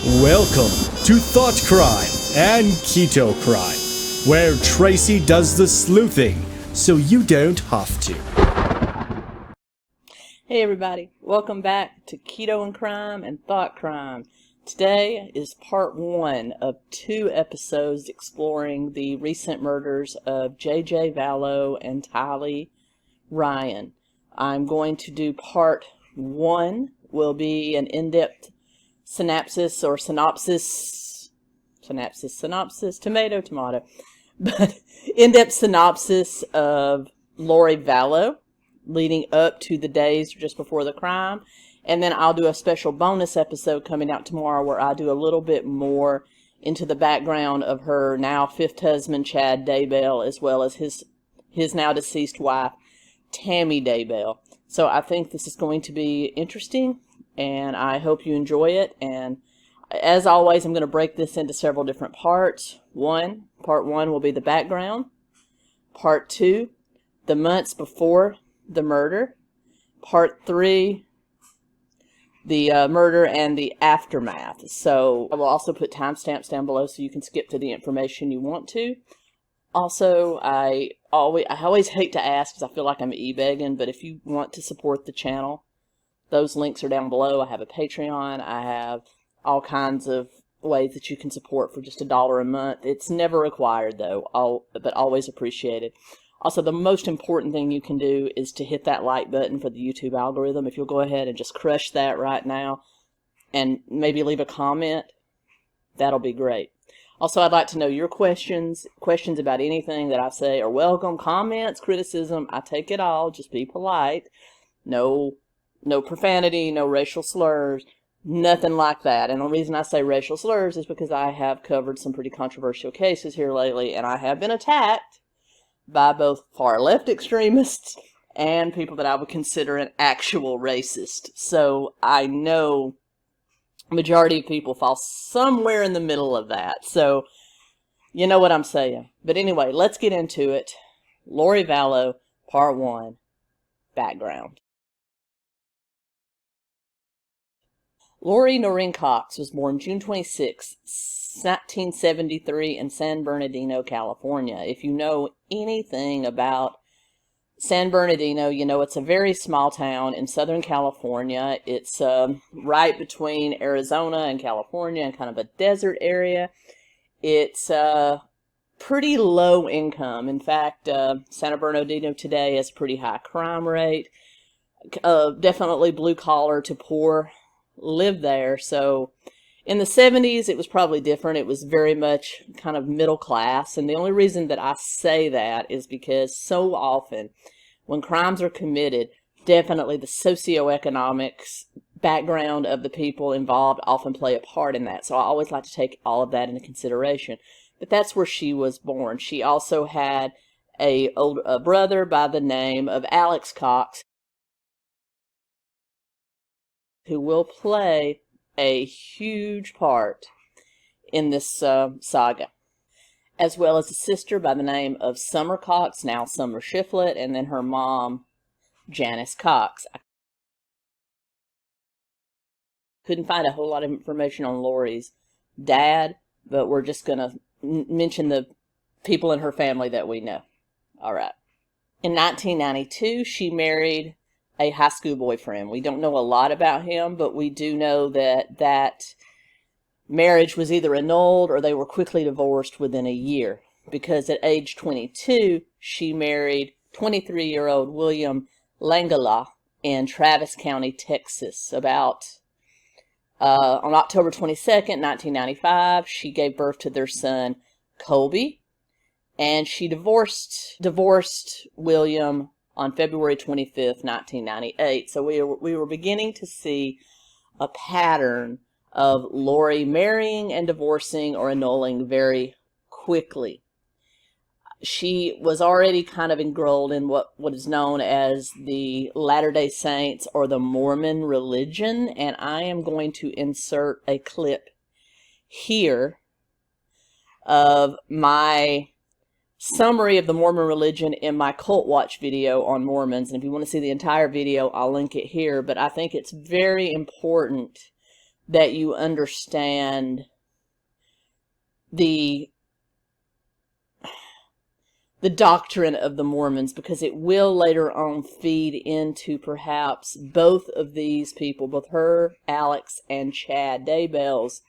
Welcome to Thought Crime and Keto Crime, where Tracy does the sleuthing so you don't have to. Hey everybody, welcome back to Keto and Crime and Thought Crime. Today is part 1 of 2 episodes exploring the recent murders of J.J. Vallow and Tylee Ryan. I'm going to do part 1, will be an in-depth synopsis, tomato, but in-depth synopsis of Lori Vallow leading up to the days just before the crime. And then I'll do a special bonus episode coming out tomorrow where I do a little bit more into the background of her now 5th husband, Chad Daybell, as well as his now deceased wife, Tammy Daybell. So I think this is going to be interesting, and I hope you enjoy it. And as always, I'm going to break this into several different parts. Part 1 will be the background. Part 2, the months before the murder. Part 3, the murder and the aftermath. So I will also put timestamps down below so you can skip to the information you want to. Also, I always hate to ask because I feel like I'm e-begging, but if you want to support the channel, those links are down below. I have a Patreon. I have all kinds of ways that you can support for just $1 a month. It's never required though, but always appreciated. Also, the most important thing you can do is to hit that like button for the YouTube algorithm. If you'll go ahead and just crush that right now and maybe leave a comment, that'll be great. Also, I'd like to know your questions about anything that I say are welcome. Comments, criticism, I take it all. Just be polite. No profanity, no racial slurs, nothing like that. And the reason I say racial slurs is because I have covered some pretty controversial cases here lately, and I have been attacked by both far-left extremists and people that I would consider an actual racist. So I know the majority of people fall somewhere in the middle of that. So you know what I'm saying. But anyway, let's get into it. Lori Vallow, Part 1, Background. Lori Noreen Cox was born June 26, 1973 in San Bernardino, California. If you know anything about San Bernardino, you know it's a very small town in Southern California. It's right between Arizona and California and kind of a desert area. It's pretty low income. In fact, San Bernardino today has a pretty high crime rate. Definitely blue collar to poor live there. So in the 70s, it was probably different. It was very much kind of middle class. And the only reason that I say that is because so often when crimes are committed, definitely the socioeconomic background of the people involved often play a part in that. So I always like to take all of that into consideration. But that's where she was born. She also had a brother by the name of Alex Cox, who will play a huge part in this saga, as well as a sister by the name of Summer Cox, now Summer Shiflett, and then her mom, Janice Cox. I couldn't find a whole lot of information on Lori's dad, but we're just going to mention the people in her family that we know. All right. In 1992, she married a high school boyfriend. We don't know a lot about him, but we do know that marriage was either annulled or they were quickly divorced within a year, because at age 22, she married 23-year-old William Langala in Travis County, Texas. On October 22nd, 1995, she gave birth to their son, Colby, and she divorced William on February 25th, 1998. So we were beginning to see a pattern of Lori marrying and divorcing or annulling very quickly. She was already kind of enrolled in what is known as the Latter-day Saints or the Mormon religion, and I am going to insert a clip here of my summary of the Mormon religion in my Cult Watch video on Mormons. And if you want to see the entire video, I'll link it here. But I think it's very important that you understand the doctrine of the Mormons, because it will later on feed into perhaps both of these people, both her, Alex, and Chad Daybell's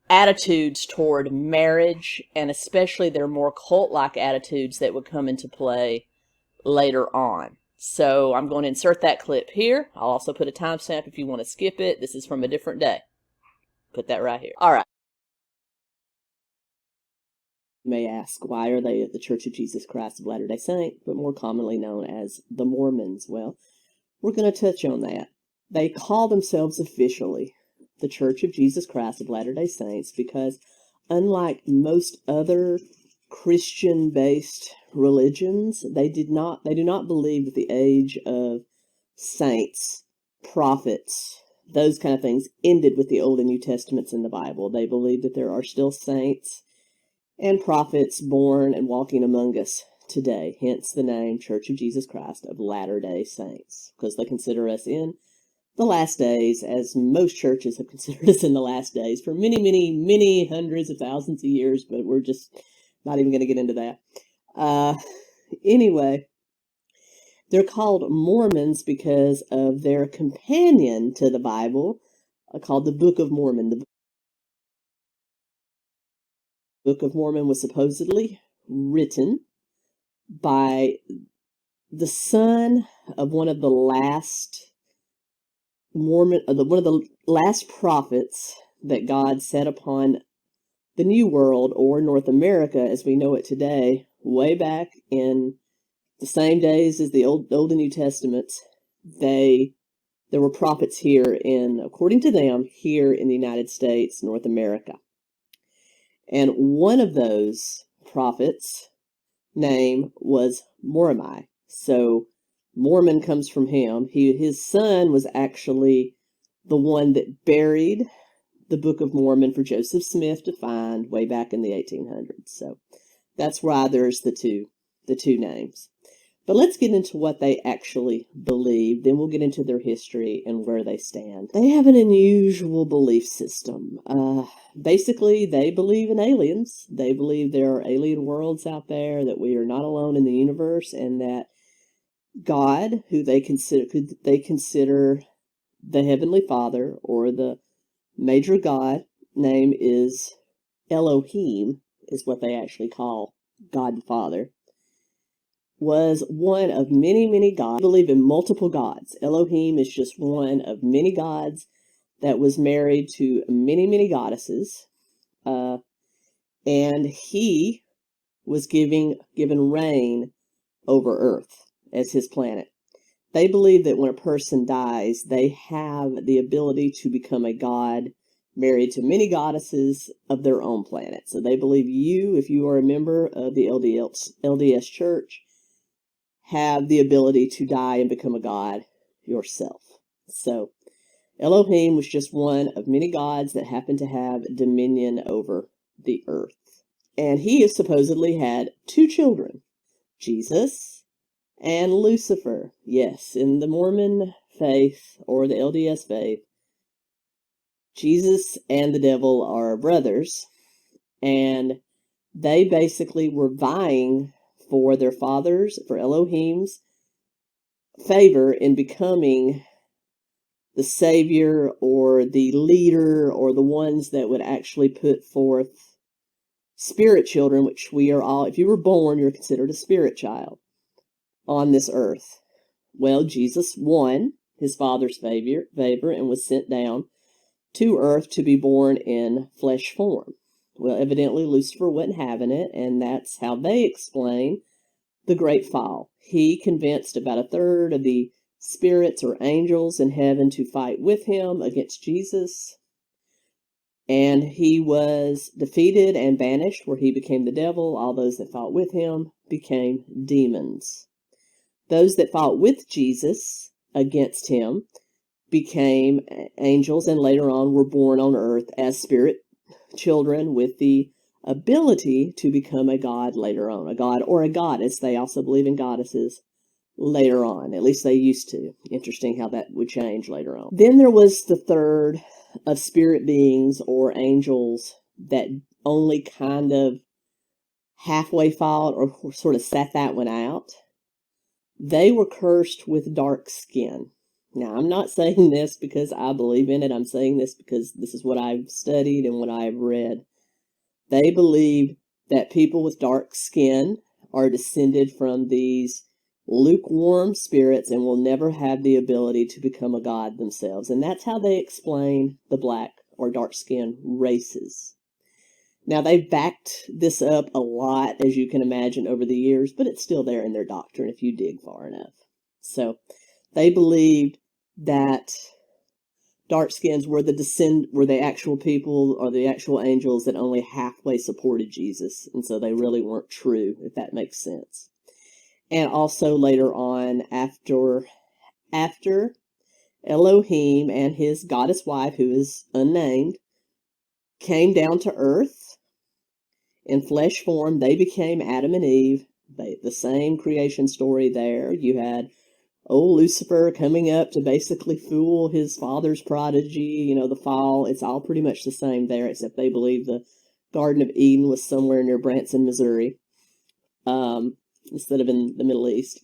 attitudes toward marriage, and especially their more cult-like attitudes that would come into play later on. So I'm going to insert that clip here. I'll also put a timestamp if you want to skip it. This is from a different day. Put that right here. All right. You may ask, why are they the Church of Jesus Christ of Latter-day Saints, but more commonly known as the Mormons? Well, we're going to touch on that. They call themselves officially the Church of Jesus Christ of Latter-day Saints because, unlike most other Christian-based religions, they do not believe that the age of saints, prophets, those kind of things ended with the Old and New Testaments in the Bible. They believe that there are still saints and prophets born and walking among us today, hence the name Church of Jesus Christ of Latter-day Saints, because they consider us in the last days, as most churches have considered us in the last days for many, many, many hundreds of thousands of years, but we're just not even going to get into that. Anyway, they're called Mormons because of their companion to the Bible, called the Book of Mormon. The Book of Mormon was supposedly written by the son of one of the last one of the last prophets that God set upon the New World, or North America as we know it today, way back in the same days as the Old and New Testaments. There were prophets here according to them, here in the United States, North America. And one of those prophets' name was Mormon. So Mormon comes from him. His son was actually the one that buried the Book of Mormon for Joseph Smith to find way back in the 1800s. So that's why there's the two names. But let's get into what they actually believe. Then we'll get into their history and where they stand. They have an unusual belief system. Basically, they believe in aliens. They believe there are alien worlds out there, that we are not alone in the universe, and that God, who they consider the Heavenly Father, or the major God, name is Elohim, is what they actually call God the Father, was one of many, many gods. They believe in multiple gods. Elohim is just one of many gods that was married to many, many goddesses. And he was given reign over Earth as his planet. They believe that when a person dies, they have the ability to become a god married to many goddesses of their own planet. So they believe if you are a member of the LDS Church, have the ability to die and become a god yourself. So Elohim was just one of many gods that happened to have dominion over the earth. And he has supposedly had two children, Jesus and Lucifer. Yes, in the Mormon faith, or the LDS faith, Jesus and the devil are brothers, and they basically were vying for their fathers, for Elohim's favor in becoming the savior, or the leader, or the ones that would actually put forth spirit children, which we are all, if you were born, you're considered a spirit child on this earth. Well, Jesus won his father's favor and was sent down to earth to be born in flesh form. Well, evidently Lucifer wasn't having it, and that's how they explain the great fall. He convinced about a third of the spirits or angels in heaven to fight with him against Jesus, and he was defeated and banished, where he became the devil. All those that fought with him became demons. Those that fought with Jesus against him became angels, and later on were born on earth as spirit children with the ability to become a god later on, a god or a goddess. They also believe in goddesses later on. At least they used to. Interesting how that would change later on. Then there was the third of spirit beings or angels that only kind of halfway followed or sort of sat that one out. They were cursed with dark skin. Now, I'm not saying this because I believe in it. I'm saying this because this is what I've studied and what I've read. They believe that people with dark skin are descended from these lukewarm spirits and will never have the ability to become a god themselves. And that's how they explain the black or dark skin races. Now, they've backed this up a lot, as you can imagine, over the years, but it's still there in their doctrine if you dig far enough. So they believed that dark skins were the actual people or the actual angels that only halfway supported Jesus, and so they really weren't true, if that makes sense. And also later on, after Elohim and his goddess wife, who is unnamed, came down to earth in flesh form, they became Adam and Eve. The same creation story there. You had Lucifer coming up to basically fool his father's prodigy, the fall. It's all pretty much the same there, except they believe the Garden of Eden was somewhere near Branson, Missouri, instead of in the Middle East.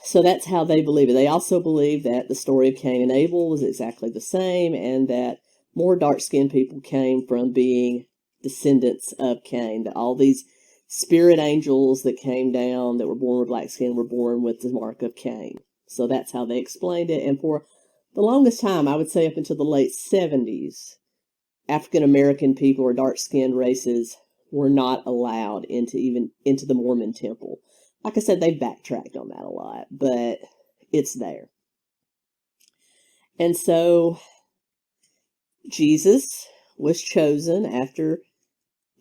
So that's how they believe it. They also believe that the story of Cain and Abel was exactly the same, and that more dark-skinned people came from being descendants of Cain. That all these spirit angels that came down that were born with black skin were born with the mark of Cain. So that's how they explained it. And for the longest time, I would say up until the late 70s, African-American people or dark-skinned races were not allowed into the Mormon temple. Like I said, they backtracked on that a lot, but it's there. And so Jesus was chosen after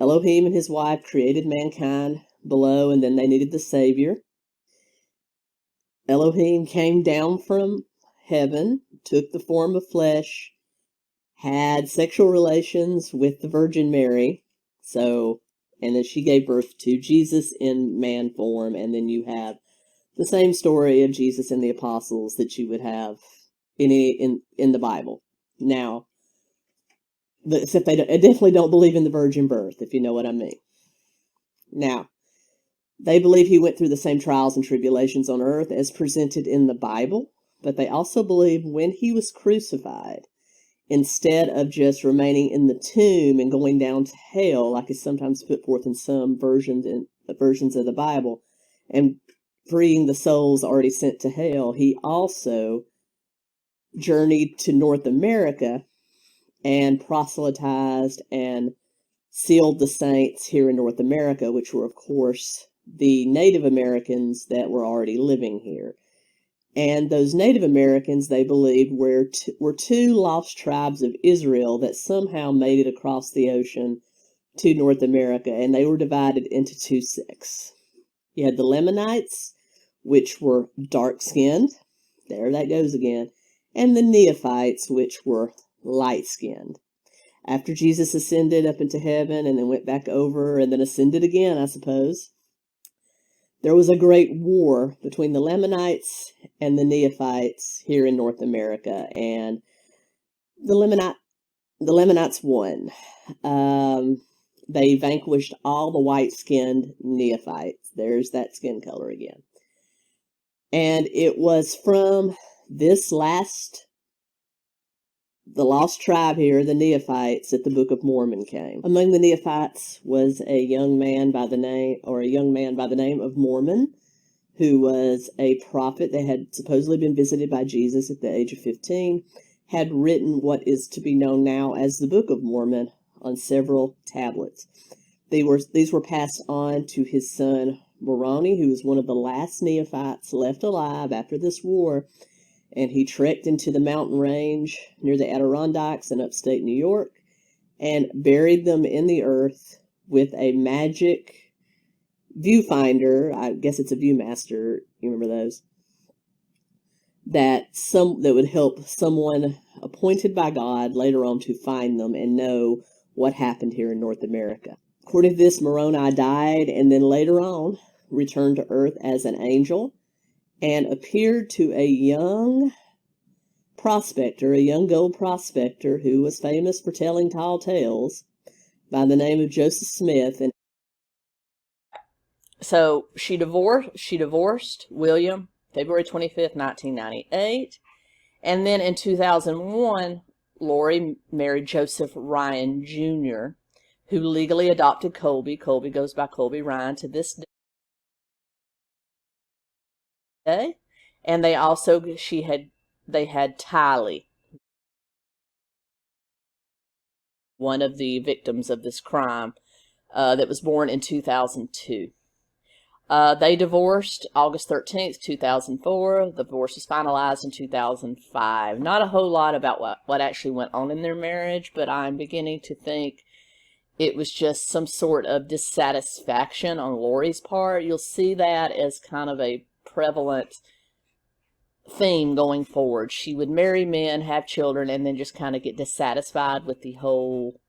Elohim and his wife created mankind below, and then they needed the Savior. Elohim came down from heaven, took the form of flesh, had sexual relations with the Virgin Mary, and then she gave birth to Jesus in man form, and then you have the same story of Jesus and the apostles that you would have in the Bible. Now, except they definitely don't believe in the virgin birth, if you know what I mean. Now, they believe he went through the same trials and tribulations on earth as presented in the Bible, but they also believe when he was crucified, instead of just remaining in the tomb and going down to hell, like is sometimes put forth in some versions of the Bible, and freeing the souls already sent to hell, he also journeyed to North America and proselytized and sealed the saints here in North America, which were, of course, the Native Americans that were already living here. And those Native Americans, they believed, were two lost tribes of Israel that somehow made it across the ocean to North America, and they were divided into two sects. You had the Lamanites, which were dark-skinned. There that goes again. And the Neophytes, which were light-skinned. After Jesus ascended up into heaven and then went back over and then ascended again, I suppose, there was a great war between the Lamanites and the Neophytes here in North America, and the Lamanites won. They vanquished all the white-skinned Neophytes. There's that skin color again. And it was from the lost tribe here, the Neophytes, that the Book of Mormon came. Among the Neophytes was a young man by the name of Morman, who was a prophet that had supposedly been visited by Jesus at the age of 15, had written what is to be known now as the Book of Mormon on several tablets. These were passed on to his son Moroni, who was one of the last Neophytes left alive after this war, and he trekked into the mountain range near the Adirondacks in upstate New York and buried them in the earth with a magic viewfinder. I guess it's a Viewmaster. You remember those? That would help someone appointed by God later on to find them and know what happened here in North America. According to this, Moroni died, and then later on, returned to Earth as an angel and appeared to a young prospector, a young gold prospector who was famous for telling tall tales by the name of Joseph Smith. And so she divorced William February 25th, 1998. And then in 2001, Lori married Joseph Ryan Jr., who legally adopted Colby. Colby goes by Colby Ryan to this day. And they had Tylee, one of the victims of this crime, that was born in 2002. They divorced August 13th, 2004. The divorce was finalized in 2005. Not a whole lot about what actually went on in their marriage, but I'm beginning to think it was just some sort of dissatisfaction on Lori's part. You'll see that as kind of a prevalent theme going forward. She would marry men, have children, and then just kind of get dissatisfied with the whole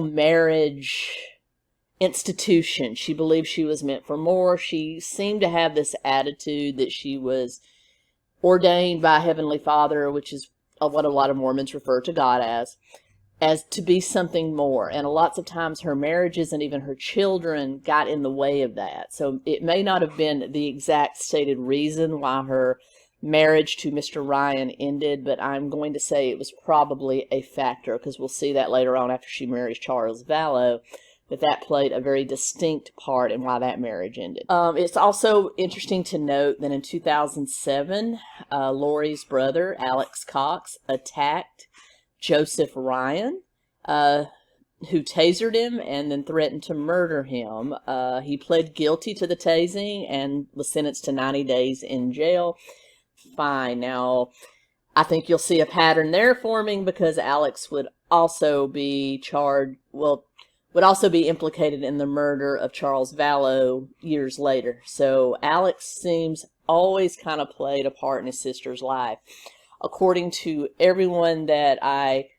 marriage institution. She believed she was meant for more. She seemed to have this attitude that she was ordained by Heavenly Father, which is what a lot of Mormons refer to God as to be something more. And lots of times her marriages and even her children got in the way of that. So it may not have been the exact stated reason why her marriage to Mr. Ryan ended, but I'm going to say it was probably a factor, because we'll see that later on after she marries Charles Vallow, that played a very distinct part in why that marriage ended. It's also interesting to note that in 2007, Lori's brother, Alex Cox, attacked Joseph Ryan, who tasered him and then threatened to murder him. He pled guilty to the tasing and was sentenced to 90 days in jail. Fine. Now, I think you'll see a pattern there forming, because Alex would also be would also be implicated in the murder of Charles Vallow years later. So Alex seems always kind of played a part in his sister's life. According to everyone that I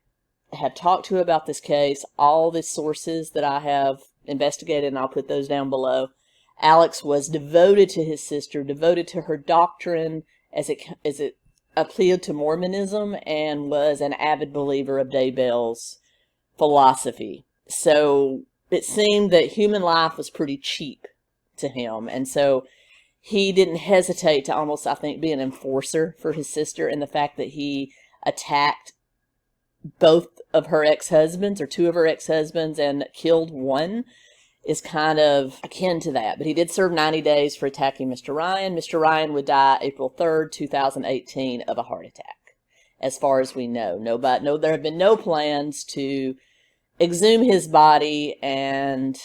have talked to about this case, all the sources that I have investigated, and I'll put those down below, Alex was devoted to his sister, devoted to her doctrine as it appealed to Mormonism, and was an avid believer of Daybell's philosophy. So it seemed that human life was pretty cheap to him. And so he didn't hesitate to almost, I think, be an enforcer for his sister. And the fact that he attacked both of her ex-husbands, or two of her ex-husbands, and killed one is kind of akin to that. But he did serve 90 days for attacking Mr. Ryan. Mr. Ryan would die April 3rd, 2018 of a heart attack, as far as we know. There have been no plans to exhume his body and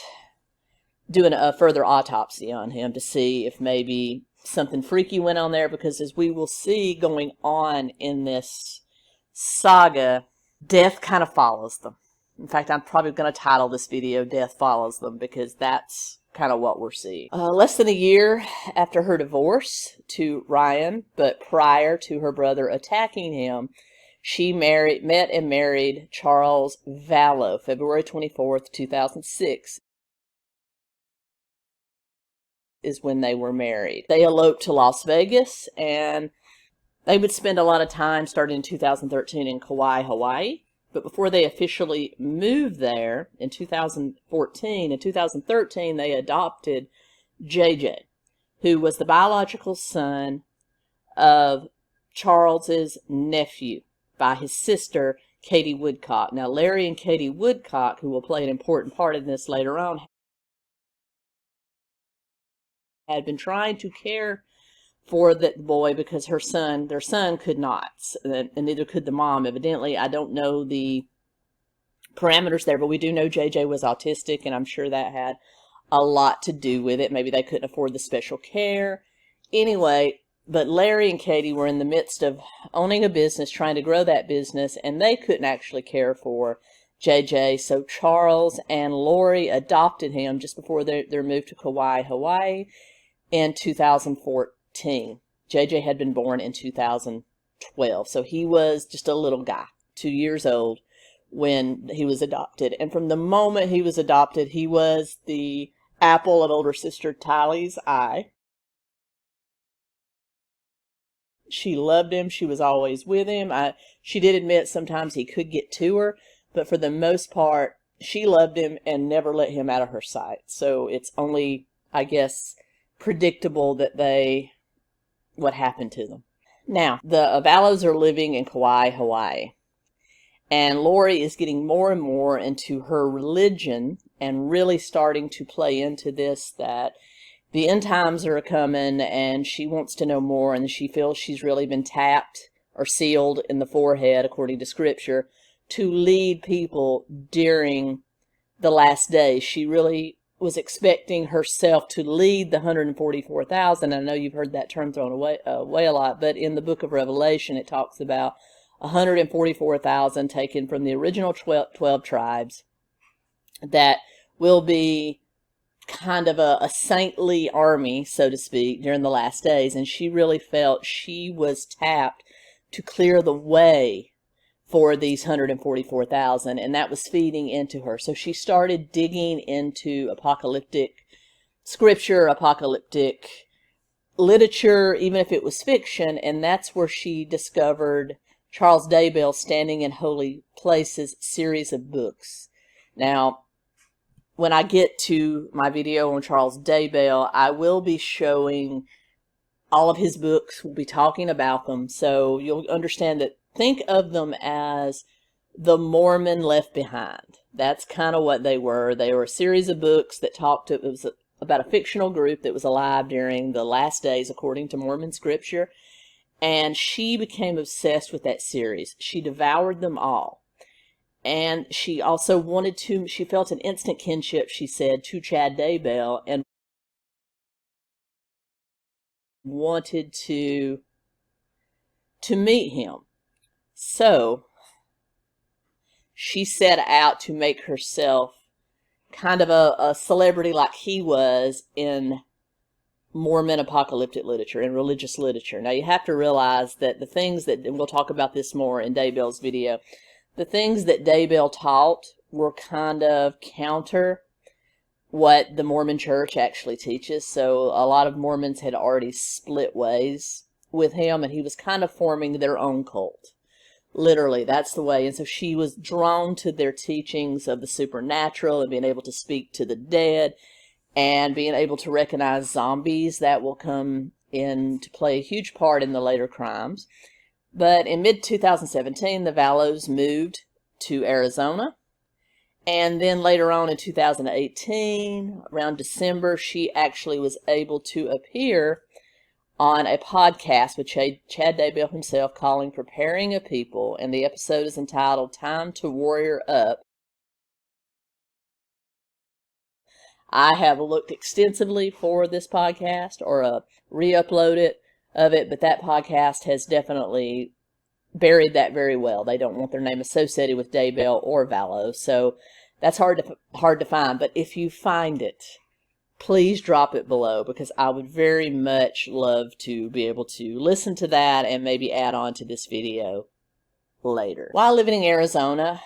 do a further autopsy on him to see if maybe something freaky went on there, because as we will see going on in this saga, death kind of follows them. In fact, I'm probably going to title this video Death Follows Them, because that's kind of what we're seeing. Less than a year after her divorce to Ryan, but prior to her brother attacking him, she met and married Charles Vallow, February 24th, 2006 is when they were married. They eloped to Las Vegas, and they would spend a lot of time starting in 2013 in Kauai, Hawaii. But before they officially moved there in 2014, in 2013, they adopted JJ, who was the biological son of Charles's nephew by his sister, Katie Woodcock. Now, Larry and Katie Woodcock, who will play an important part in this later on, had been trying to care for that boy because their son could not, and neither could the mom, evidently. I don't know the parameters there, but we do know JJ was autistic, and I'm sure that had a lot to do with it. Maybe they couldn't afford the special care. Anyway, but Larry and Katie were in the midst of owning a business, trying to grow that business, and they couldn't actually care for JJ. So Charles and Lori adopted him just before their move to Kauai, Hawaii in 2014. JJ had been born in 2012. So he was just a little guy, 2 years old, when he was adopted. And from the moment he was adopted, he was the apple of older sister Tylee's eye. She loved him. She was always with him. She did admit sometimes he could get to her, but for the most part, she loved him and never let him out of her sight. So it's only, I guess, predictable that what happened to them. Now, the Vallows are living in Kauai, Hawaii. And Lori is getting more and more into her religion and really starting to play into this, that the end times are coming and she wants to know more, and she feels she's really been tapped or sealed in the forehead, according to scripture, to lead people during the last days. She really was expecting herself to lead the 144,000. I know you've heard that term thrown away a lot, but in the book of Revelation, it talks about 144,000 taken from the original 12 tribes that will be kind of a saintly army, so to speak, during the last days. And she really felt she was tapped to clear the way for these 144,000, and that was feeding into her. So she started digging into apocalyptic scripture, apocalyptic literature, even if it was fiction, and that's where she discovered Charles Daybell's Standing in Holy Places series of books. Now, when I get to my video on Charles Daybell, I will be showing all of his books. We'll be talking about them, so you'll understand that. Think of them as the Morman Left Behind. That's kind of what they were. They were a series of books that it was about a fictional group that was alive during the last days, according to Mormon scripture. And she became obsessed with that series. She devoured them all. And she also she felt an instant kinship, she said, to Chad Daybell, and wanted to meet him. So she set out to make herself kind of a celebrity like he was in Mormon apocalyptic literature and religious literature. Now you have to realize that the things that, and we'll talk about this more in Daybell's video, the things that Daybell taught were kind of counter what the Mormon church actually teaches. So a lot of Mormons had already split ways with him, and he was kind of forming their own cult. Literally, that's the way. And so she was drawn to their teachings of the supernatural and being able to speak to the dead and being able to recognize zombies. That will come in to play a huge part in the later crimes. But in mid-2017, the Vallows moved to Arizona. And then later on in 2018, around December, she actually was able to appear on a podcast with Chad Daybell himself, calling Preparing a People, and the episode is entitled Time to Warrior Up. I have looked extensively for this podcast, or re-upload of it, but that podcast has definitely buried that very well. They don't want their name associated with Daybell or Vallow, so that's hard to find. But if you find it, please drop it below, because I would very much love to be able to listen to that and maybe add on to this video later. While living in Arizona,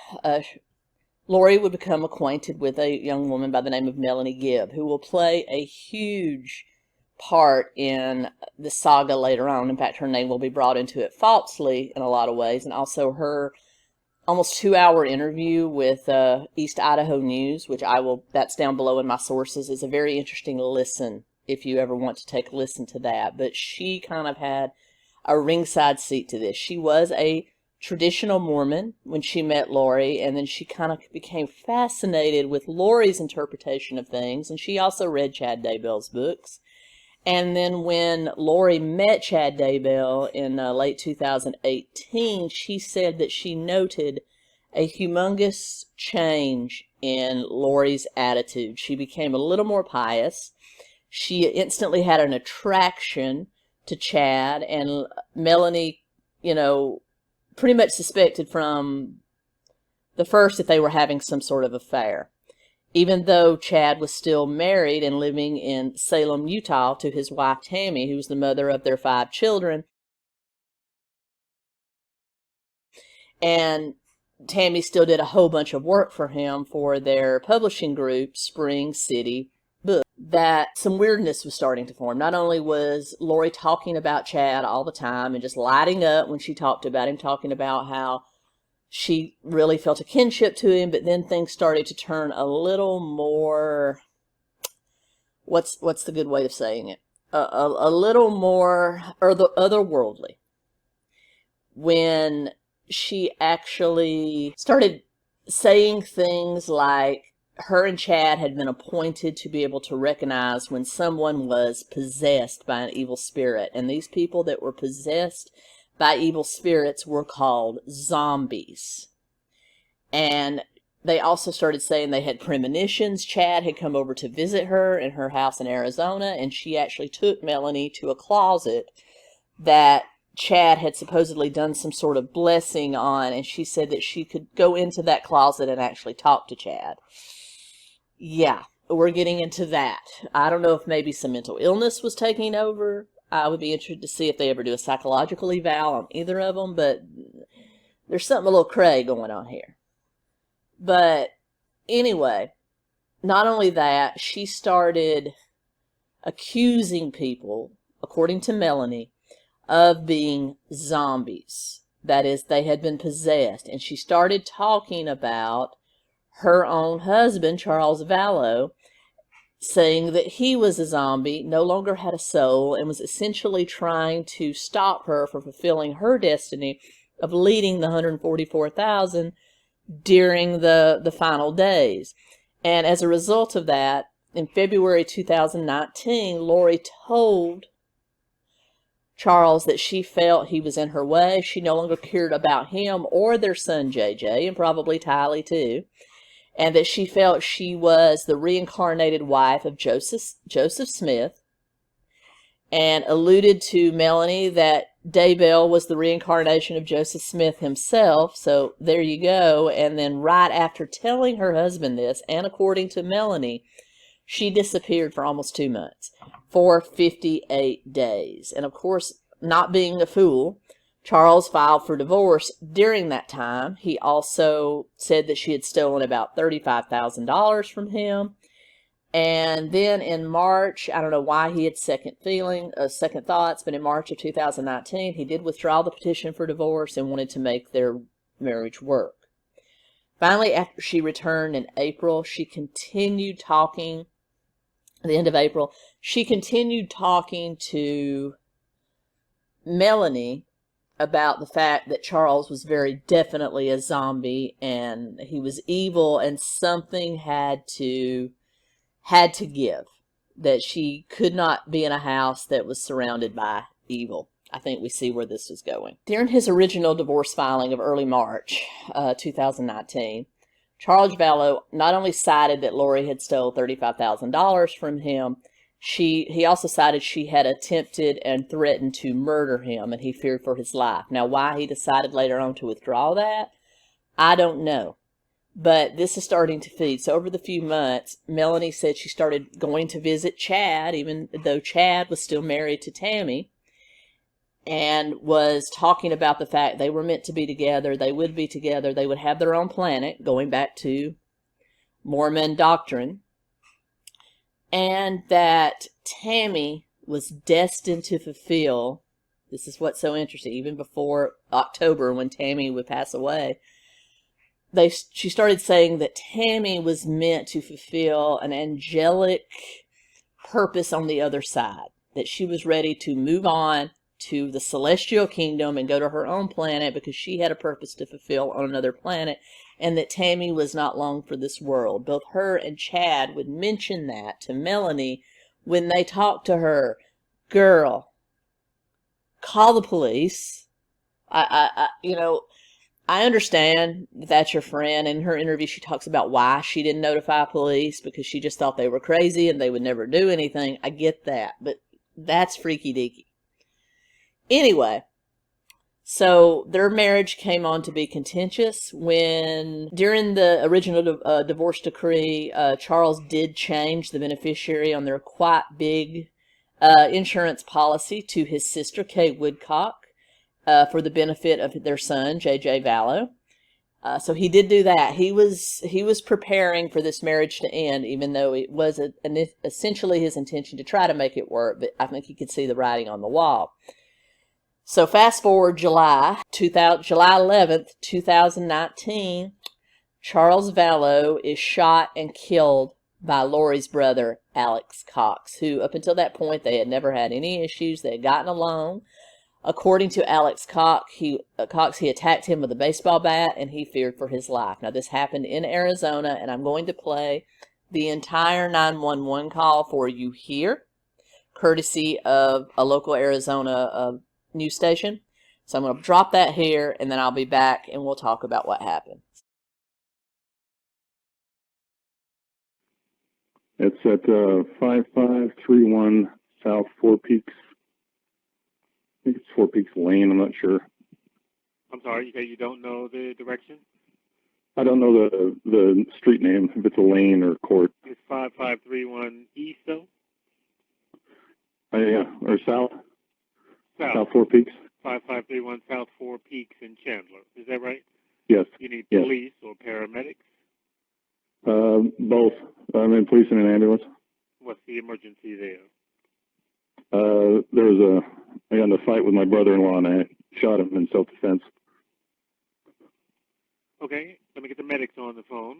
Lori would become acquainted with a young woman by the name of Melanie Gibb, who will play a huge part in the saga later on. In fact, her name will be brought into it falsely in a lot of ways, and also her almost 2-hour interview with East Idaho News, which that's down below in my sources, is a very interesting listen if you ever want to take a listen to that. But she kind of had a ringside seat to this. She was a traditional Mormon when she met Lori, and then she kind of became fascinated with Lori's interpretation of things, and she also read Chad Daybell's books. And then when Lori met Chad Daybell in late 2018, she said that she noted a humongous change in Lori's attitude. She became a little more pious. She instantly had an attraction to Chad, and Melanie, pretty much suspected from the first that they were having some sort of affair, even though Chad was still married and living in Salem, Utah, to his wife Tammy, who was the mother of their 5 children. And Tammy still did a whole bunch of work for him for their publishing group, Spring City Books. that some weirdness was starting to form. Not only was Lori talking about Chad all the time and just lighting up when she talked about him, talking about how she really felt a kinship to him, but then things started to turn a little more, what's the good way of saying it? A little more, or the otherworldly. When she actually started saying things like her and Chad had been appointed to be able to recognize when someone was possessed by an evil spirit. And these people that were possessed by evil spirits were called zombies. And they also started saying they had premonitions. Chad had come over to visit her in her house in Arizona, and she actually took Melanie to a closet that Chad had supposedly done some sort of blessing on, and she said that she could go into that closet and actually talk to Chad. Yeah, we're getting into that. I don't know if maybe some mental illness was taking over. I would be interested to see if they ever do a psychological eval on either of them, but there's something a little cray going on here. But anyway, not only that, she started accusing people, according to Melanie, of being zombies. That is, they had been possessed. And she started talking about her own husband, Charles Vallow, saying that he was a zombie, no longer had a soul, and was essentially trying to stop her from fulfilling her destiny of leading the 144,000 during the final days. And as a result of that, in February 2019, Lori told Charles that she felt he was in her way. She no longer cared about him or their son JJ, and probably Tylee too. And that she felt she was the reincarnated wife of Joseph Smith, and alluded to Melanie that Daybell was the reincarnation of Joseph Smith himself. So there you go. And then right after telling her husband this, and according to Melanie, she disappeared for almost 2 months, for 58 days. And of course, not being a fool, Charles filed for divorce during that time. He also said that she had stolen about $35,000 from him. And then in March, I don't know why he had second thoughts, but in March of 2019, he did withdraw the petition for divorce and wanted to make their marriage work. Finally, after she returned in April, she continued talking, at the end of April, she continued talking to Melanie about the fact that Charles was very definitely a zombie and he was evil, and something had to give, that she could not be in a house that was surrounded by evil. I think we see where this was going. During his original divorce filing of early March 2019, Charles Vallow not only cited that Lori had stolen $35,000 from him, he also cited she had attempted and threatened to murder him, and he feared for his life. Now, why he decided later on to withdraw that, I don't know. But this is starting to feed. So over the few months, Melanie said she started going to visit Chad, even though Chad was still married to Tammy, and was talking about the fact they were meant to be together, they would be together, they would have their own planet, going back to Morman doctrine, and that Tammy was destined to fulfill, this is what's so interesting, even before October when Tammy would pass away, she started saying that Tammy was meant to fulfill an angelic purpose on the other side, that she was ready to move on to the celestial kingdom and go to her own planet because she had a purpose to fulfill on another planet, and that Tammy was not long for this world. Both her and Chad would mention that to Melanie when they talked to her. Girl, call the police. I understand that's your friend. In her interview, she talks about why she didn't notify police, because she just thought they were crazy and they would never do anything. I get that, but that's freaky deaky. Anyway, so their marriage came on to be contentious when, during the original divorce decree, Charles did change the beneficiary on their quite big insurance policy to his sister, Kay Woodcock, for the benefit of their son, J.J. Vallow. So he did do that. He was preparing for this marriage to end, even though it was essentially his intention to try to make it work. But I think he could see the writing on the wall. So fast forward July 11th, 2019, Charles Vallow is shot and killed by Lori's brother, Alex Cox, who up until that point they had never had any issues. They had gotten along. According to Alex Cox, he attacked him with a baseball bat and he feared for his life. Now, this happened in Arizona, and I'm going to play the entire 911 call for you here, courtesy of a local Arizona news station. So I'm going to drop that here, and then I'll be back, and we'll talk about what happened. It's at 5531 South Four Peaks. I think it's Four Peaks Lane. I'm not sure. I'm sorry, you say you don't know the direction? I don't know the street name, if it's a lane or court. It's 5531 East, though? Yeah, or South. South Four Peaks. 5531 South Four Peaks in Chandler. Is that right? Yes. You need Yes. police or paramedics? Both. I'm in police and an ambulance. What's the emergency there? I got in a fight with my brother-in-law and I shot him in self-defense. Okay, let me get the medics on the phone.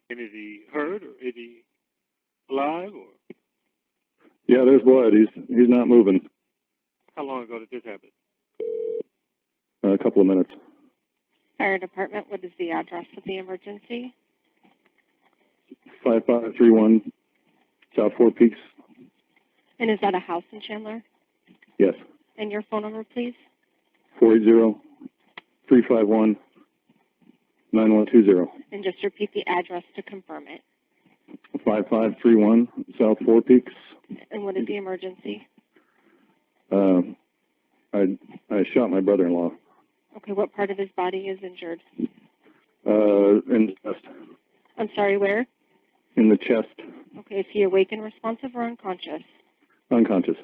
And is he hurt or is he alive or? Yeah, there's blood. He's not moving. How long ago did this happen? A couple of minutes. Fire department, what is the address of the emergency? 5531 South Four Peaks. And is that a house in Chandler? Yes. And your phone number, please? 480-351-9120. And just repeat the address to confirm it. 5531 South Four Peaks. And what is the emergency? I shot my brother-in-law. Okay, what part of his body is injured? In the chest. I'm sorry, where? In the chest. Okay, is he awake and responsive or unconscious? Unconscious.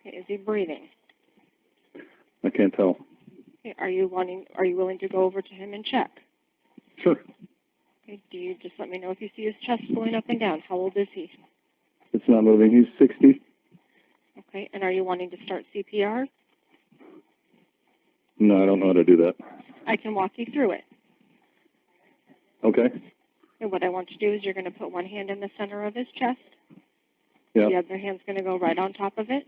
Okay, is he breathing? I can't tell. Okay, are you willing to go over to him and check? Sure. Okay, do you just let me know if you see his chest going up and down? How old is he? It's not moving. He's 60. Okay, and are you wanting to start CPR? No, I don't know how to do that. I can walk you through it. Okay. And what I want you to do is you're going to put one hand in the center of his chest. Yeah. The other hand's going to go right on top of it.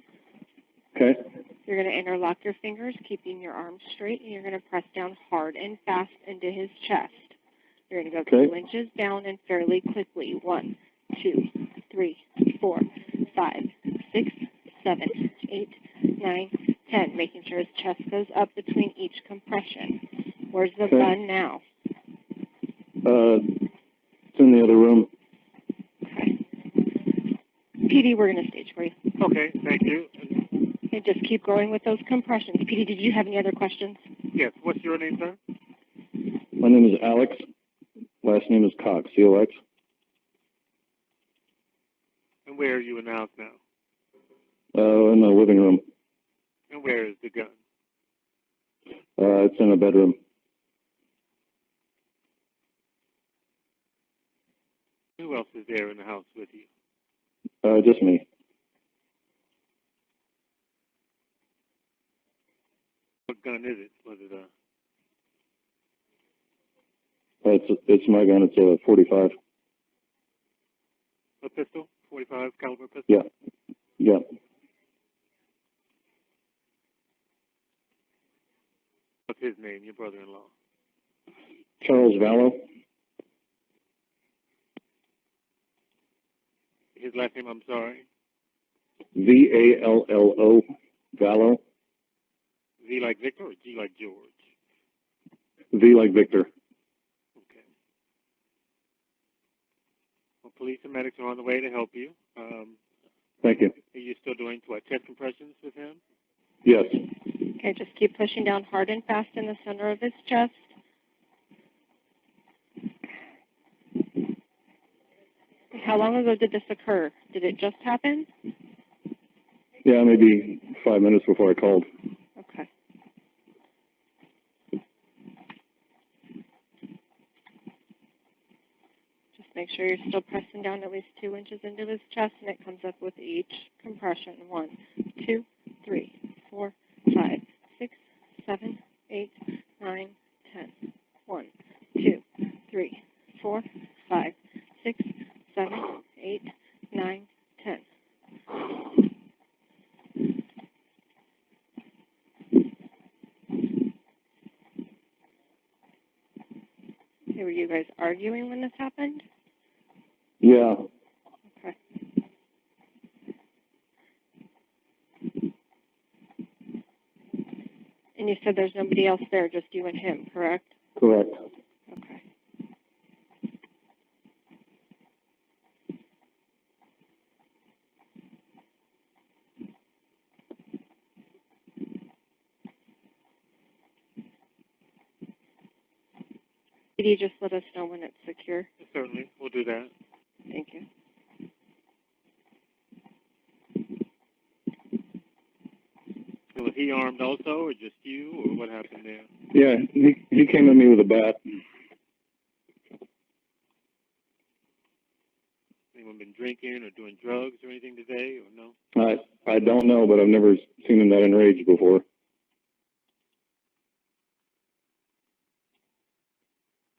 Okay. You're going to interlock your fingers, keeping your arms straight, and you're going to press down hard and fast into his chest. You're going to go 2 inches down and fairly quickly. 1, 2, 3, 4, 5, 6, 7, 8, 9, 10, making sure his chest goes up between each compression. Where's the gun now? It's in the other room. Okay. PD, we're going to stage for you. Okay, thank you. Okay, just keep going with those compressions. PD, did you have any other questions? Yes, what's your name, sir? My name is Alex. Last name is Cox, C-O-X. And where are you announced now? In the living room. And where is the gun? It's in a bedroom. Who else is there in the house with you? Just me. What gun is it? Was it It's my gun. It's a 45. a pistol? 45 caliber pistol? Yeah. Yeah. What's his name, your brother-in-law? Charles Vallow. His last name, I'm sorry? V-A-L-L-O. Vallow. V like Victor or G like George? V like Victor. Okay. Well, police and medics are on the way to help you. Thank you. Are you still doing, chest compressions with him? Yes. Okay, just keep pushing down hard and fast in the center of his chest. How long ago did this occur? Did it just happen? Yeah, maybe 5 minutes before I called. Okay. Make sure you're still pressing down at least 2 inches into his chest, and it comes up with each compression. 1, 2, 3, 4, 5, 6, 7, 8, 9, 10. 1, 2, 3, 4, 5, 6, 7, 8, 9, 10. Okay, were you guys arguing when this happened? Yeah. Okay. And you said there's nobody else there, just you and him, correct? Correct. Okay. Could you just let us know when it's secure? Certainly, we'll do that. Thank you. Was he armed also, or just you, or what happened there? Yeah, he came at me with a bat. Anyone been drinking or doing drugs or anything today, or no? I don't know, but I've never seen him that enraged before.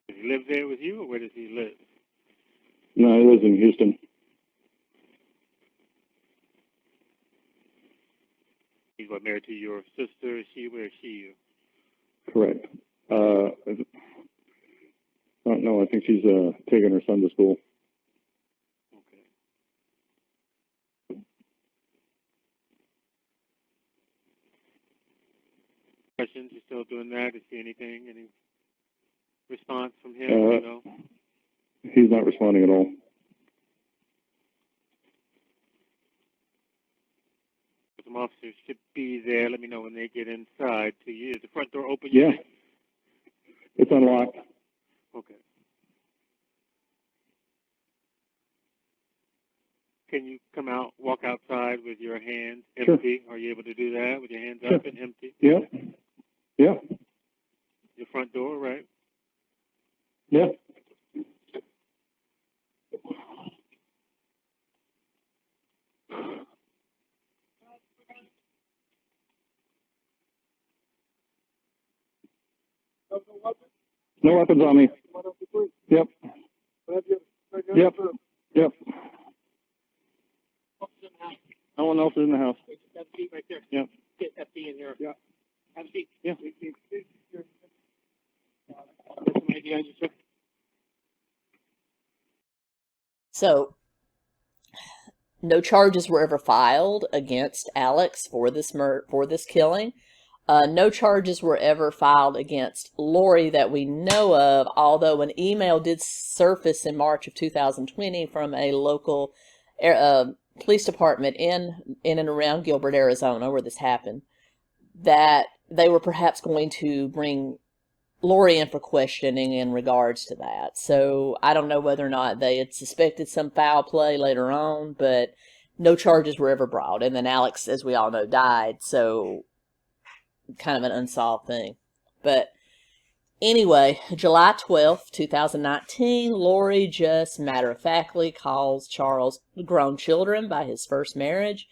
Does he live there with you, or where does he live? No, he lives in Houston. He's what, married to your sister? Is she? Where is she? Correct. I don't know. I think she's taking her son to school. Okay. Questions? You still doing that? Is he anything? Any response from him? You know? He's not responding at all. Some officers should be there. Let me know when they get inside to you. Is the front door open? Yeah. It's unlocked. Okay. Can you come out, walk outside with your hands empty? Sure. Are you able to do that with your hands up and empty? Yeah. Yeah. Your front door, right? Yeah. No weapons on me. Yep. Yep. Yep. No one else is in the house. Have a seat right there. Yep. Get FD in here. Yeah. Have a seat. Yeah. Get some ID on you, sir. So, no charges were ever filed against Alex for this killing. No charges were ever filed against Lori that we know of, although an email did surface in March of 2020 from a local police department in and around Gilbert, Arizona, where this happened, that they were perhaps going to bring Lori in for questioning in regards to that. So I don't know whether or not they had suspected some foul play later on, but no charges were ever brought. And then Alex, as we all know, died, so kind of an unsolved thing. But anyway, July 12th, 2019, Lori just matter-of-factly calls Charles grown children by his first marriage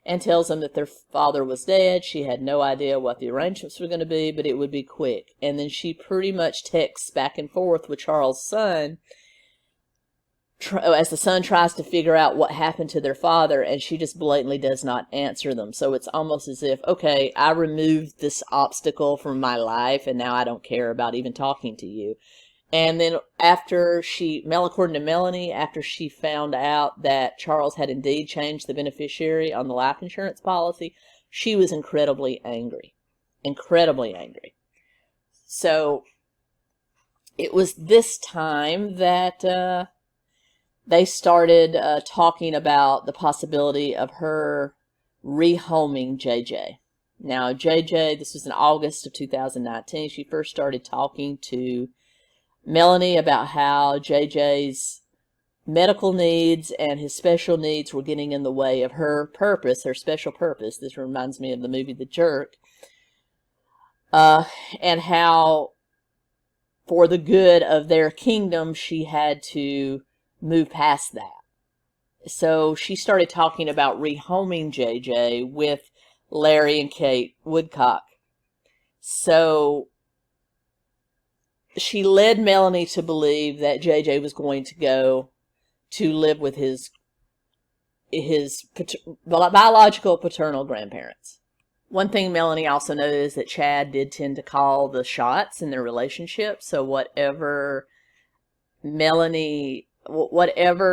and tells them that their father was dead. She had no idea what the arrangements were going to be, but it would be quick. And then she pretty much texts back and forth with Charles' son as the son tries to figure out what happened to their father, and she just blatantly does not answer them. So it's almost as if, okay, I removed this obstacle from my life, and now I don't care about even talking to you. And then after according to Melanie, after she found out that Charles had indeed changed the beneficiary on the life insurance policy, she was incredibly angry. Incredibly angry. So it was this time that they started talking about the possibility of her rehoming JJ. Now, JJ, this was in August of 2019. She first started talking to Melanie about how JJ's medical needs and his special needs were getting in the way of her purpose, her special purpose. This reminds me of the movie The Jerk. And how, for the good of their kingdom, she had to move past that. So she started talking about rehoming JJ with Larry and Kate Woodcock. So she led Melanie to believe that JJ was going to go to live with his biological paternal grandparents. One thing Melanie also noted is that Chad did tend to call the shots in their relationship. So whatever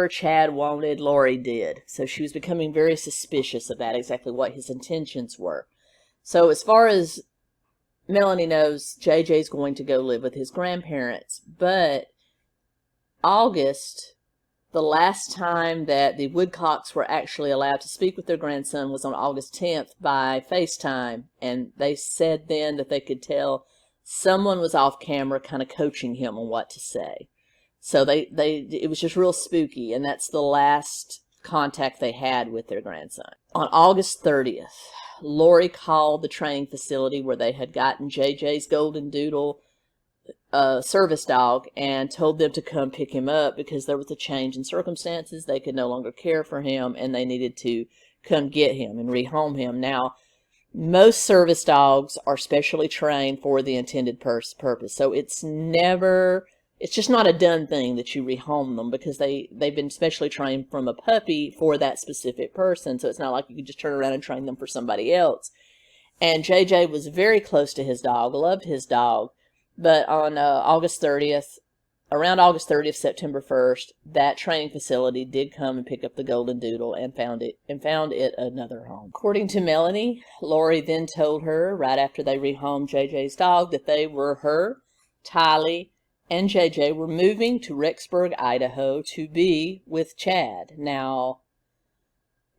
Chad wanted, Lori did. So she was becoming very suspicious of that, exactly what his intentions were. So as far as Melanie knows, JJ's going to go live with his grandparents. But August, the last time that the Woodcocks were actually allowed to speak with their grandson was on August 10th by FaceTime. And they said then that they could tell someone was off camera kind of coaching him on what to say. So it was just real spooky. And that's the last contact they had with their grandson. On August 30th, Lori called the training facility where they had gotten JJ's golden doodle service dog and told them to come pick him up because there was a change in circumstances. They could no longer care for him and they needed to come get him and rehome him. Now, most service dogs are specially trained for the intended purpose. So it's just not a done thing that you rehome them because they've been specially trained from a puppy for that specific person. So it's not like you could just turn around and train them for somebody else. And JJ was very close to his dog, loved his dog. But on August 30th, around August 30th, September 1st, that training facility did come and pick up the golden doodle and found it another home. According to Melanie, Lori then told her right after they rehomed JJ's dog that Tylee, and JJ were moving to Rexburg, Idaho to be with Chad. Now,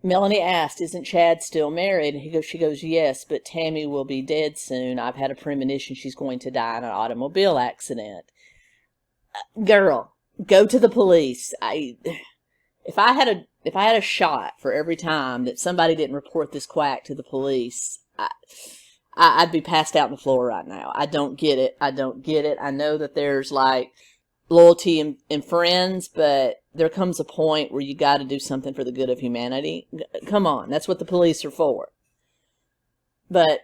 Melanie asked, "Isn't Chad still married?" And she goes, "Yes, but Tammy will be dead soon. I've had a premonition she's going to die in an automobile accident." Girl, go to the police. If I had a shot for every time that somebody didn't report this quack to the police, I'd be passed out on the floor right now. I don't get it. I know that there's like loyalty and friends, but there comes a point where you got to do something for the good of humanity. Come on, that's what the police are for. But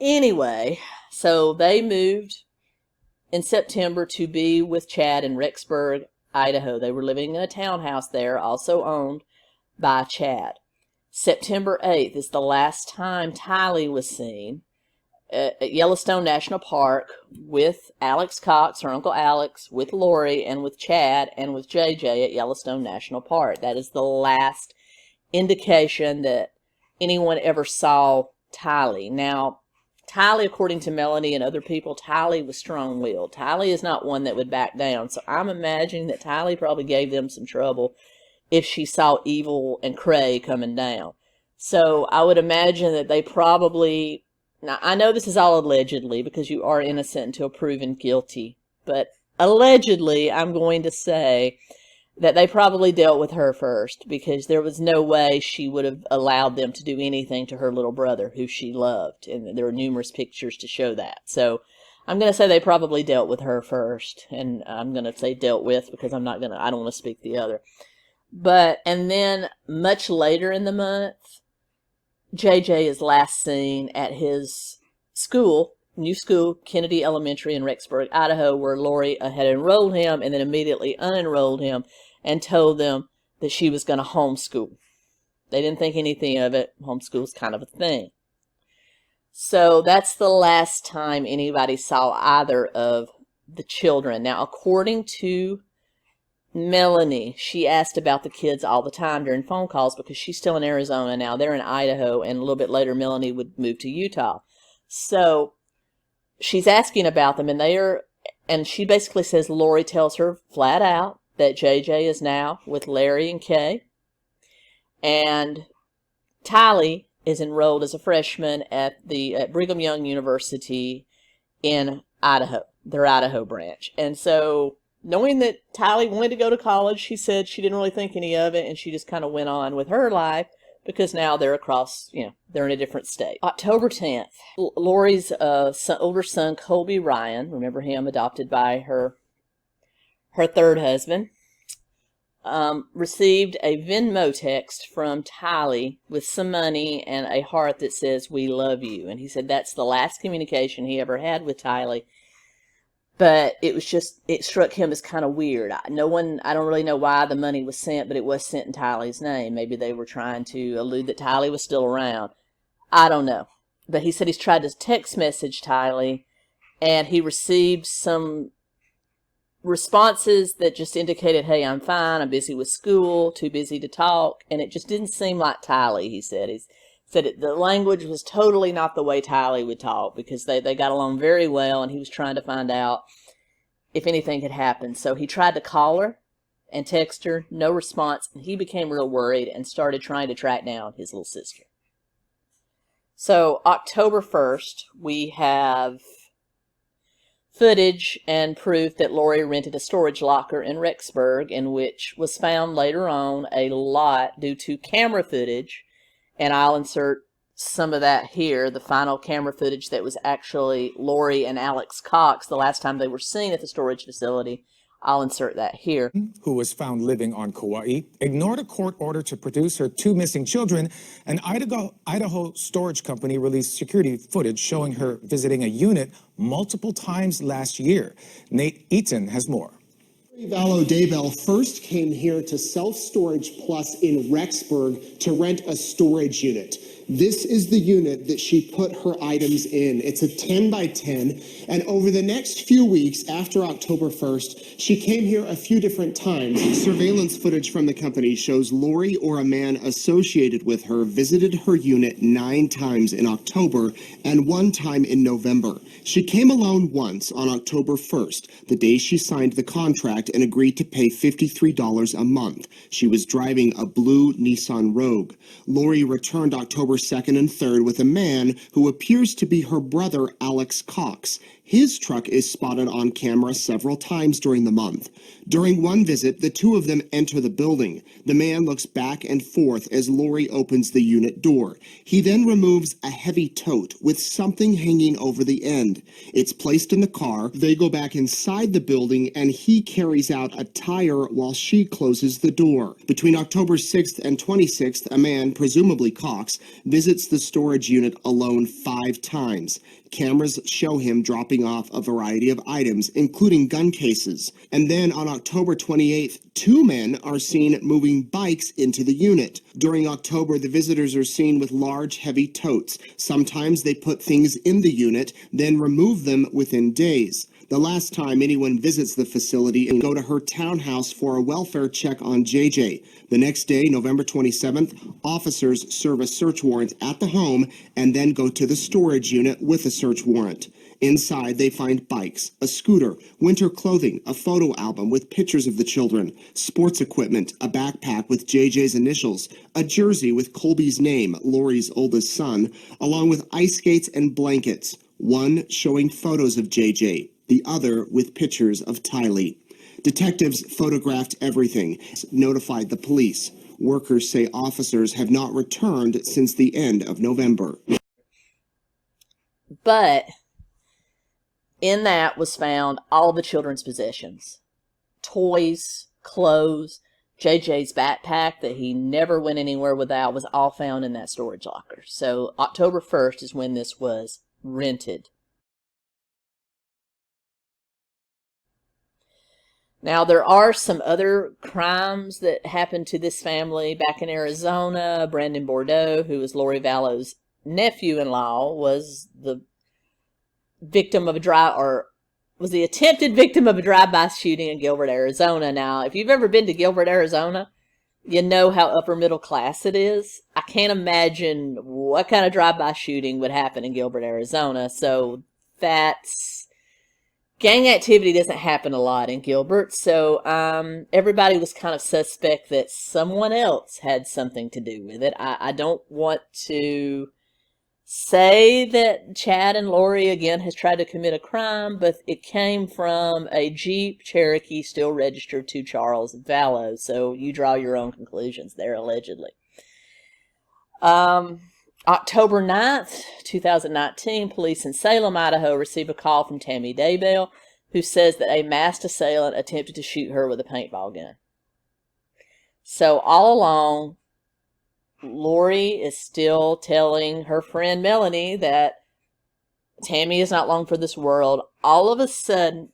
anyway, so they moved in September to be with Chad in Rexburg, Idaho. They were living in a townhouse there, also owned by Chad. September 8th is the last time Tylee was seen at Yellowstone National Park with Alex Cox, her Uncle Alex, with Lori, and with Chad, and with JJ at Yellowstone National Park. That is the last indication that anyone ever saw Tylee. Now, Tylee, according to Melanie and other people, Tylee was strong-willed. Tylee is not one that would back down. So I'm imagining that Tylee probably gave them some trouble if she saw Evil and Cray coming down. So I would imagine that they probably... Now, I know this is all allegedly because you are innocent until proven guilty. But allegedly, I'm going to say that they probably dealt with her first because there was no way she would have allowed them to do anything to her little brother who she loved. And there are numerous pictures to show that. So I'm going to say they probably dealt with her first. And I'm going to say dealt with because I don't want to speak the other. And then much later in the month, JJ is last seen at his new school, Kennedy Elementary in Rexburg, Idaho, where Lori had enrolled him and then immediately unenrolled him and told them that she was going to homeschool. They didn't think anything of it. Homeschool's kind of a thing. So that's the last time anybody saw either of the children. Now, according to Melanie, she asked about the kids all the time during phone calls because she's still in Arizona now. They're in Idaho, and a little bit later, Melanie would move to Utah. So she's asking about them, and she basically says Lori tells her flat out that JJ is now with Larry and Kay, and Tylee is enrolled as a freshman at Brigham Young University in Idaho, their Idaho branch. And so, knowing that Tylee wanted to go to college, she said she didn't really think any of it, and she just kind of went on with her life because now they're across, they're in a different state. October 10th, Lori's older son, Colby Ryan, remember him, adopted by her third husband, received a Venmo text from Tylee with some money and a heart that says, "We love you." And he said that's the last communication he ever had with Tylee. But it struck him as kind of weird. I don't really know why the money was sent, but it was sent in Tylee's name. Maybe they were trying to allude that Tylee was still around. I don't know. But he said he's tried to text message Tylee, and he received some responses that just indicated, "Hey, I'm fine. I'm busy with school, too busy to talk." And it just didn't seem like Tylee, he said. He said the language was totally not the way Tylee would talk, because they got along very well, and he was trying to find out if anything had happened. So he tried to call her and text her, no response, and he became real worried and started trying to track down his little sister. So October 1st, we have footage and proof that Lori rented a storage locker in Rexburg, in which was found later on a lot due to camera footage. And I'll insert some of that here, the final camera footage that was actually Lori and Alex Cox the last time they were seen at the storage facility. I'll insert that here. Who was found living on Kauai, ignored a court order to produce her 2 missing children. An Idaho storage company released security footage showing her visiting a unit multiple times last year. Nate Eaton has more. Vallow-Daybell first came here to Self Storage Plus in Rexburg to rent a storage unit. This is the unit that she put her items in. It's a 10 by 10, and over the next few weeks after October 1st, she came here a few different times. Surveillance footage from the company shows Lori or a man associated with her visited her unit 9 times in October and 1 time in November. She came alone once on October 1st, the day she signed the contract and agreed to pay $53 a month. She was driving a blue Nissan Rogue. Lori returned October 2nd and 3rd with a man who appears to be her brother, Alex Cox. His truck is spotted on camera several times during the month. During one visit, the two of them enter the building. The man looks back and forth as Lori opens the unit door. He then removes a heavy tote with something hanging over the end. It's placed in the car. They go back inside the building, and he carries out a tire while she closes the door. Between October 6th and 26th, a man, presumably Cox, visits the storage unit alone 5 times. Cameras show him dropping off a variety of items, including gun cases. And then on October 28th, 2 men are seen moving bikes into the unit. During October, the visitors are seen with large, heavy totes. Sometimes they put things in the unit, then remove them within days. The last time anyone visits the facility and go to her townhouse for a welfare check on JJ. The next day, November 27th, officers serve a search warrant at the home and then go to the storage unit with a search warrant. Inside, they find bikes, a scooter, winter clothing, a photo album with pictures of the children, sports equipment, a backpack with JJ's initials, a jersey with Colby's name, Lori's oldest son, along with ice skates and blankets, one showing photos of JJ, the other with pictures of Tylee. Detectives photographed everything, notified the police. Workers say officers have not returned since the end of November. But in that was found all the children's possessions. Toys, clothes, JJ's backpack that he never went anywhere without was all found in that storage locker. So October 1st is when this was rented. Now, there are some other crimes that happened to this family back in Arizona. Brandon Bordeaux, who was Lori Vallow's nephew-in-law, was the victim of was the attempted victim of a drive-by shooting in Gilbert, Arizona. Now, if you've ever been to Gilbert, Arizona, you know how upper middle class it is. I can't imagine what kind of drive-by shooting would happen in Gilbert, Arizona. So gang activity doesn't happen a lot in Gilbert, so everybody was kind of suspect that someone else had something to do with it. I don't want to say that Chad and Lori again has tried to commit a crime, but it came from a Jeep Cherokee still registered to Charles Vallow, so you draw your own conclusions there, allegedly. October 9th, 2019, police in Salem, Idaho receive a call from Tammy Daybell, who says that a masked assailant attempted to shoot her with a paintball gun. So all along, Lori is still telling her friend Melanie that Tammy is not long for this world. All of a sudden,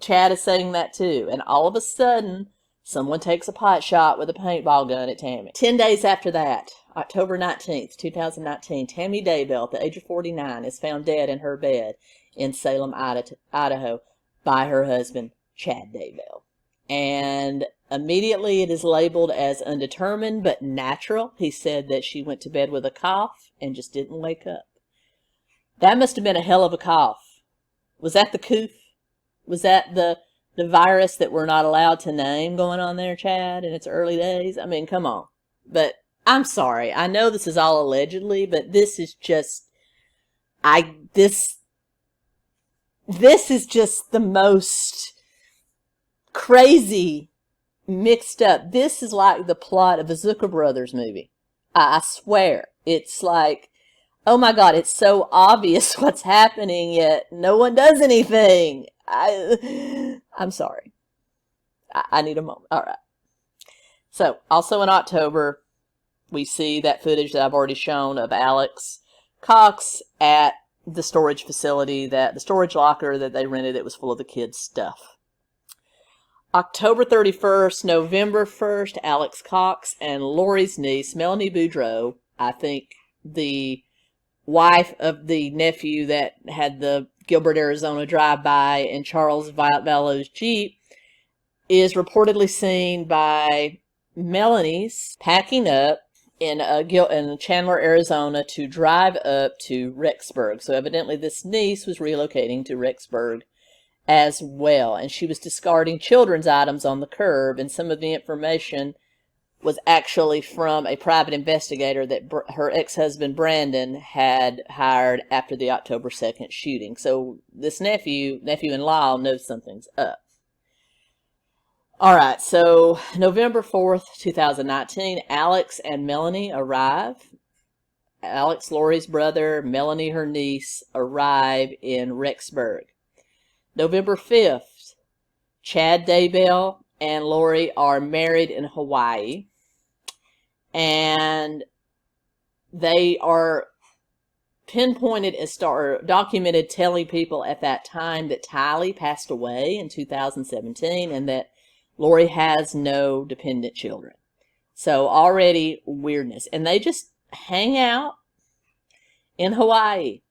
Chad is saying that too. And all of a sudden, someone takes a pot shot with a paintball gun at Tammy. 10 days after that, October 19th, 2019, Tammy Daybell, at the age of 49, is found dead in her bed in Salem, Idaho, by her husband, Chad Daybell. And immediately it is labeled as undetermined but natural. He said that she went to bed with a cough and just didn't wake up. That must have been a hell of a cough. Was that the coof? Was that the virus that we're not allowed to name going on there, Chad, in its early days? I mean, come on. But I'm sorry. I know this is all allegedly, but this is just, this is just the most crazy, mixed up. This is like the plot of a Zucker Brothers movie. I swear. It's like, oh my God, it's so obvious what's happening, yet no one does anything. I'm sorry. I need a moment. All right. So, also in October, we see that footage that I've already shown of Alex Cox at the storage facility, the storage locker that they rented that was full of the kids' stuff. October 31st, November 1st, Alex Cox and Lori's niece, Melanie Boudreaux, I think the wife of the nephew that had the Gilbert, Arizona drive-by in Charles Vallow's Jeep, is reportedly seen by Melanie's packing up in Chandler, Arizona to drive up to Rexburg. So evidently this niece was relocating to Rexburg as well. And she was discarding children's items on the curb, and some of the information was actually from a private investigator that her ex-husband Brandon had hired after the October 2nd shooting. So this nephew-in-law knows something's up. All right, so November 4th, 2019, Alex and Melanie arrive. Alex, Lori's brother, Melanie, her niece, arrive in Rexburg. November 5th, Chad Daybell and Lori are married in Hawaii. And they are pinpointed as documented telling people at that time that Tylee passed away in 2017 and that Lori has no dependent children. So already weirdness. And they just hang out in Hawaii.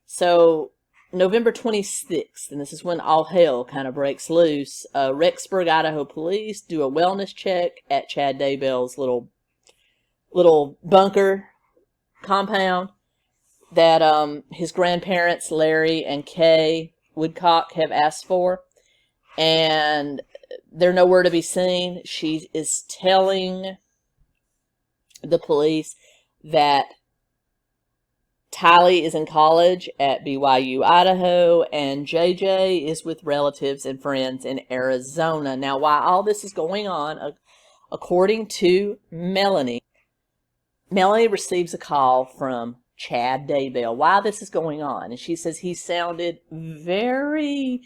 So November 26th, and this is when all hell kind of breaks loose, Rexburg, Idaho police do a wellness check at Chad Daybell's little bunker compound that his grandparents, Larry and Kay Woodcock, have asked for. And they're nowhere to be seen. She is telling the police that Tylee is in college at WEAU, Idaho, and JJ is with relatives and friends in Arizona. Now, while all this is going on, according to Melanie receives a call from Chad Daybell while this is going on. And she says he sounded very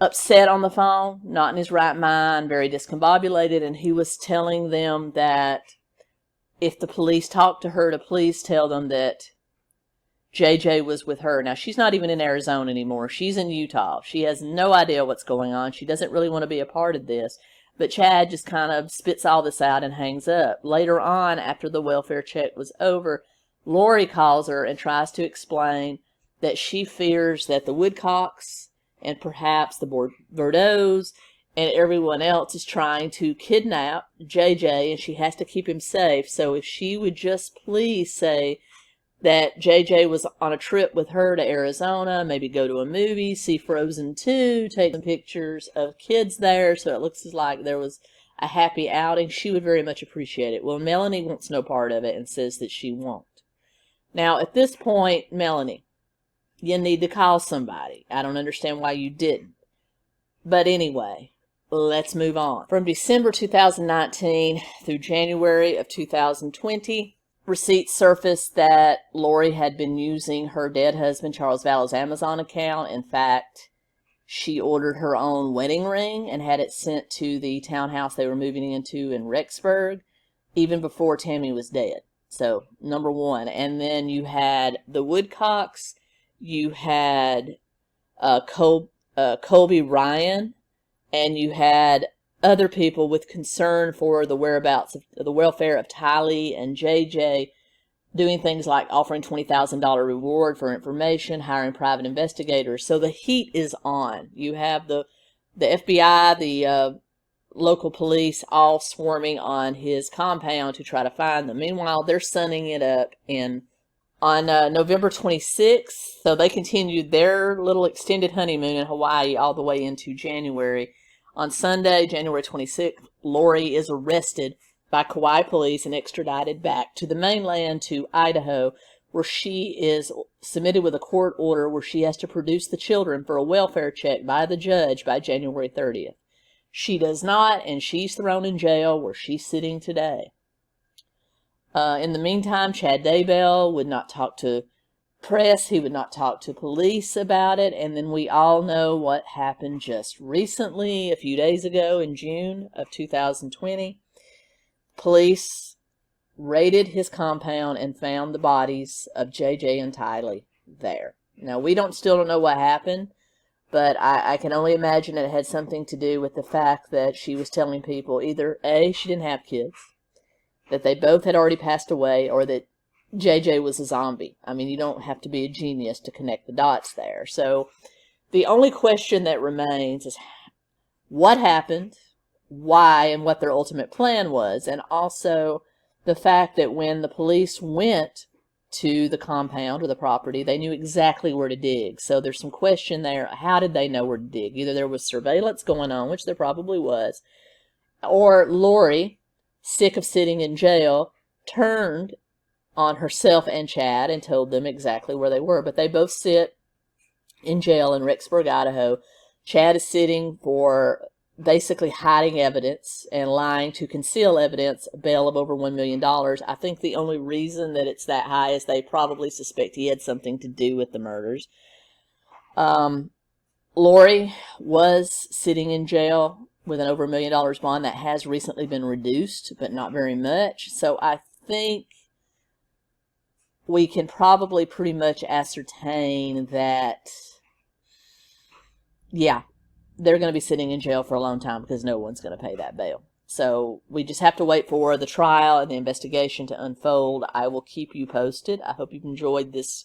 upset on the phone, not in his right mind, very discombobulated, and he was telling them that if the police talk to her, to please tell them that JJ was with her. Now, she's not even in Arizona anymore. She's in Utah. She has no idea what's going on. She doesn't really want to be a part of this. But Chad just kind of spits all this out and hangs up. Later on, after the welfare check was over, Lori calls her and tries to explain that she fears that the Woodcocks and perhaps the Bordeaux's and everyone else is trying to kidnap JJ, and she has to keep him safe. So if she would just please say that JJ was on a trip with her to Arizona, maybe go to a movie, see Frozen 2, take some pictures of kids there so it looks like there was a happy outing, she would very much appreciate it. Well, Melanie wants no part of it and says that she won't. Now, at this point, Melanie, you need to call somebody. I don't understand why you didn't. But anyway, let's move on. From December 2019 through January of 2020, receipts surfaced that Lori had been using her dead husband Charles Vallow's Amazon account. In fact, She ordered her own wedding ring and had it sent to the townhouse they were moving into in Rexburg even before Tammy was dead. So, number one. And then you had the Woodcocks. You had Colby Ryan. And you had other people with concern for the whereabouts of the welfare of Tylee and JJ, doing things like offering $20,000 reward for information, hiring private investigators. So the heat is on. You have the FBI, the local police, all swarming on his compound to try to find them. Meanwhile, they're sunning it up on November 26th. So they continued their little extended honeymoon in Hawaii all the way into January. On Sunday, January 26th, Lori is arrested by Kauai police and extradited back to the mainland to Idaho, where she is submitted with a court order where she has to produce the children for a welfare check by the judge by January 30th. She does not, and she's thrown in jail where she's sitting today. In the meantime, Chad Daybell would not talk to press. He would not talk to police about it. And then we all know what happened just recently, a few days ago in June of 2020. Police raided his compound and found the bodies of JJ and Tylee there. Now, we still don't know what happened, but I can only imagine it had something to do with the fact that she was telling people either A, she didn't have kids, that they both had already passed away, or that JJ was a zombie. I mean, you don't have to be a genius to connect the dots there. So the only question that remains is what happened, why, and what their ultimate plan was. And also the fact that when the police went to the compound or the property, they knew exactly where to dig. So there's some question there. How did they know where to dig? Either there was surveillance going on, which there probably was, or Lori, sick of sitting in jail, turned on herself and Chad and told them exactly where they were. But they both sit in jail in Rexburg, Idaho. Chad is sitting for basically hiding evidence and lying to conceal evidence, a bail of over $1 million. I think the only reason that it's that high is they probably suspect he had something to do with the murders. Lori was sitting in jail with an over $1 million bond that has recently been reduced, but not very much. So I think we can probably pretty much ascertain that, yeah, they're going to be sitting in jail for a long time because no one's going to pay that bail. So we just have to wait for the trial and the investigation to unfold. I will keep you posted. I hope you've enjoyed this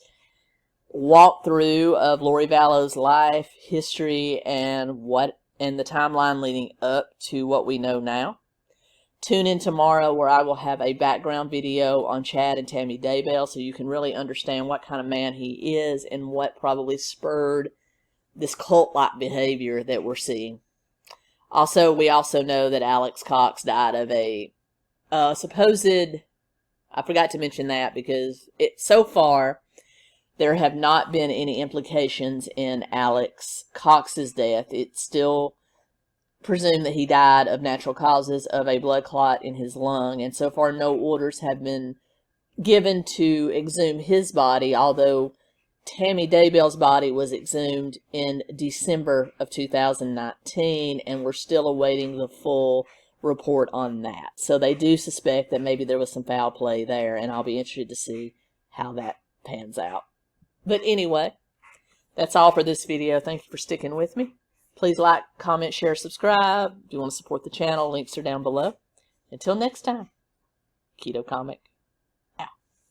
walkthrough of Lori Vallow's life, history, and the timeline leading up to what we know now. Tune in tomorrow where I will have a background video on Chad and Tammy Daybell so you can really understand what kind of man he is and what probably spurred this cult-like behavior that we're seeing. Also, we also know that Alex Cox died of a supposed, I forgot to mention that because so far there have not been any implications in Alex Cox's death. It's still presumed that he died of natural causes of a blood clot in his lung, and so far no orders have been given to exhume his body, although Tammy Daybell's body was exhumed in December of 2019, and we're still awaiting the full report on that. So they do suspect that maybe there was some foul play there, and I'll be interested to see how that pans out. But anyway, that's all for this video. Thank you for sticking with me. Please like, comment, share, subscribe. If you want to support the channel, links are down below. Until next time, Keto Comic.